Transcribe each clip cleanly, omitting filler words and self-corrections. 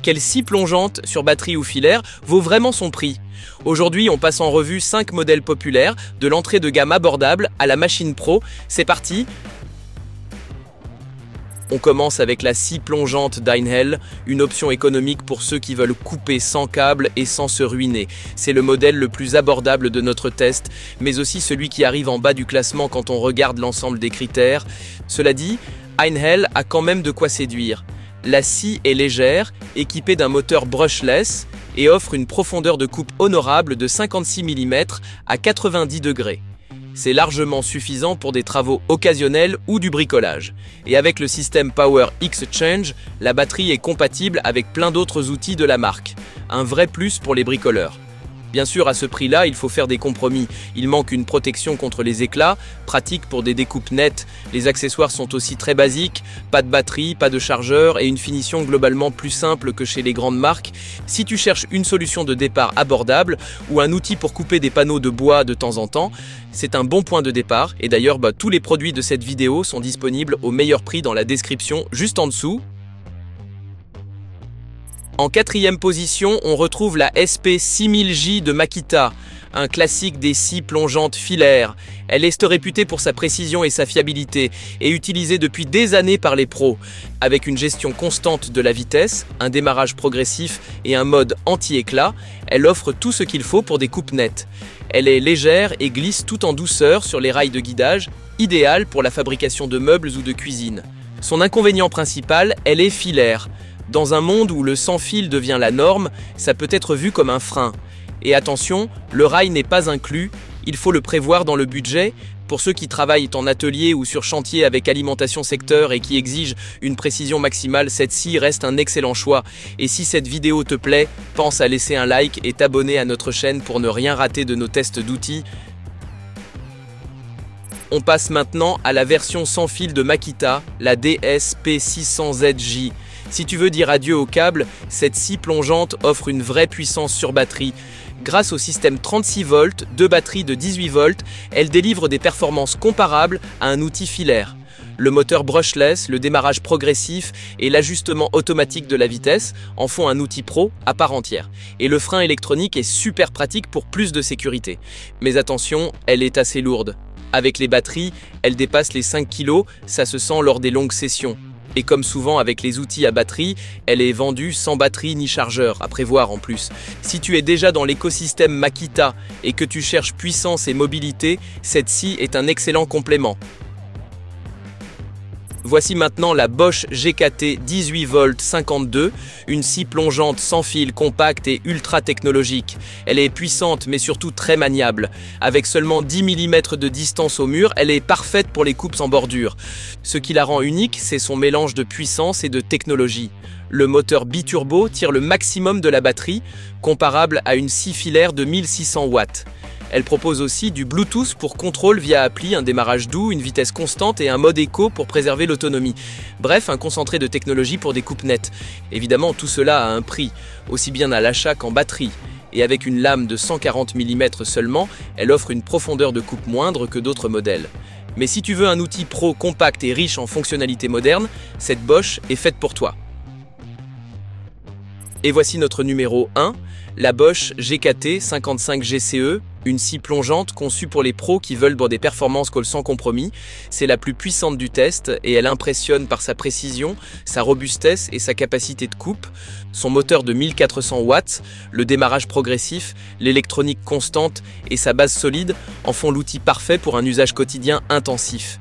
Quelle scie plongeante, sur batterie ou filaire, vaut vraiment son prix? Aujourd'hui, on passe en revue 5 modèles populaires, de l'entrée de gamme abordable à la machine pro. C'est parti! On commence avec la scie plongeante d'Einhell, une option économique pour ceux qui veulent couper sans câble et sans se ruiner. C'est le modèle le plus abordable de notre test, mais aussi celui qui arrive en bas du classement quand on regarde l'ensemble des critères. Cela dit, Einhell a quand même de quoi séduire. La scie est légère, équipée d'un moteur brushless et offre une profondeur de coupe honorable de 56 mm à 90 degrés. C'est largement suffisant pour des travaux occasionnels ou du bricolage. Et avec le système Power Exchange, la batterie est compatible avec plein d'autres outils de la marque. Un vrai plus pour les bricoleurs. Bien sûr, à ce prix-là, il faut faire des compromis. Il manque une protection contre les éclats, pratique pour des découpes nettes. Les accessoires sont aussi très basiques, pas de batterie, pas de chargeur et une finition globalement plus simple que chez les grandes marques. Si tu cherches une solution de départ abordable ou un outil pour couper des panneaux de bois de temps en temps, c'est un bon point de départ. Et d'ailleurs, tous les produits de cette vidéo sont disponibles au meilleur prix dans la description juste en dessous. En quatrième position, on retrouve la SP6000J de Makita, un classique des scies plongeantes filaires. Elle est réputée pour sa précision et sa fiabilité, et utilisée depuis des années par les pros. Avec une gestion constante de la vitesse, un démarrage progressif et un mode anti-éclat, elle offre tout ce qu'il faut pour des coupes nettes. Elle est légère et glisse tout en douceur sur les rails de guidage, idéale pour la fabrication de meubles ou de cuisine. Son inconvénient principal, elle est filaire. Dans un monde où le sans-fil devient la norme, ça peut être vu comme un frein. Et attention, le rail n'est pas inclus, il faut le prévoir dans le budget. Pour ceux qui travaillent en atelier ou sur chantier avec alimentation secteur et qui exigent une précision maximale, cette scie reste un excellent choix. Et si cette vidéo te plaît, pense à laisser un like et t'abonner à notre chaîne pour ne rien rater de nos tests d'outils. On passe maintenant à la version sans fil de Makita, la DS-P600ZJ. Si tu veux dire adieu au câble, cette scie plongeante offre une vraie puissance sur batterie. Grâce au système 36 volts, deux batteries de 18 volts, elle délivre des performances comparables à un outil filaire. Le moteur brushless, le démarrage progressif et l'ajustement automatique de la vitesse en font un outil pro à part entière. Et le frein électronique est super pratique pour plus de sécurité. Mais attention, elle est assez lourde. Avec les batteries, elle dépasse les 5 kg, ça se sent lors des longues sessions. Et comme souvent avec les outils à batterie, elle est vendue sans batterie ni chargeur, à prévoir en plus. Si tu es déjà dans l'écosystème Makita et que tu cherches puissance et mobilité, cette scie est un excellent complément. Voici maintenant la Bosch GKT 18 volts 52, une scie plongeante sans fil, compacte et ultra technologique. Elle est puissante mais surtout très maniable. Avec seulement 10 mm de distance au mur, elle est parfaite pour les coupes en bordure. Ce qui la rend unique, c'est son mélange de puissance et de technologie. Le moteur biturbo tire le maximum de la batterie, comparable à une scie filaire de 1600 watts. Elle propose aussi du Bluetooth pour contrôle via appli, un démarrage doux, une vitesse constante et un mode éco pour préserver l'autonomie. Bref, un concentré de technologie pour des coupes nettes. Évidemment, tout cela a un prix, aussi bien à l'achat qu'en batterie. Et avec une lame de 140 mm seulement, elle offre une profondeur de coupe moindre que d'autres modèles. Mais si tu veux un outil pro compact et riche en fonctionnalités modernes, cette Bosch est faite pour toi. Et voici notre numéro 1, la Bosch GKT 55 GCE, une scie plongeante conçue pour les pros qui veulent des performances sans compromis. C'est la plus puissante du test et elle impressionne par sa précision, sa robustesse et sa capacité de coupe. Son moteur de 1400 watts, le démarrage progressif, l'électronique constante et sa base solide en font l'outil parfait pour un usage quotidien intensif.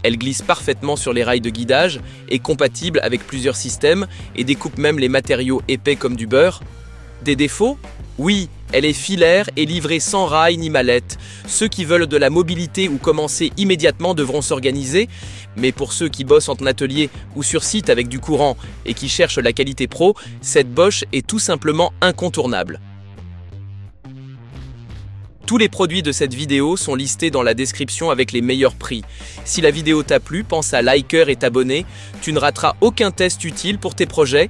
Elle glisse parfaitement sur les rails de guidage, est compatible avec plusieurs systèmes et découpe même les matériaux épais comme du beurre. Des défauts? Oui, elle est filaire et livrée sans rail ni mallette. Ceux qui veulent de la mobilité ou commencer immédiatement devront s'organiser, mais pour ceux qui bossent en atelier ou sur site avec du courant et qui cherchent la qualité pro, cette Bosch est tout simplement incontournable. Tous les produits de cette vidéo sont listés dans la description avec les meilleurs prix. Si la vidéo t'a plu, pense à liker et t'abonner. Tu ne rateras aucun test utile pour tes projets.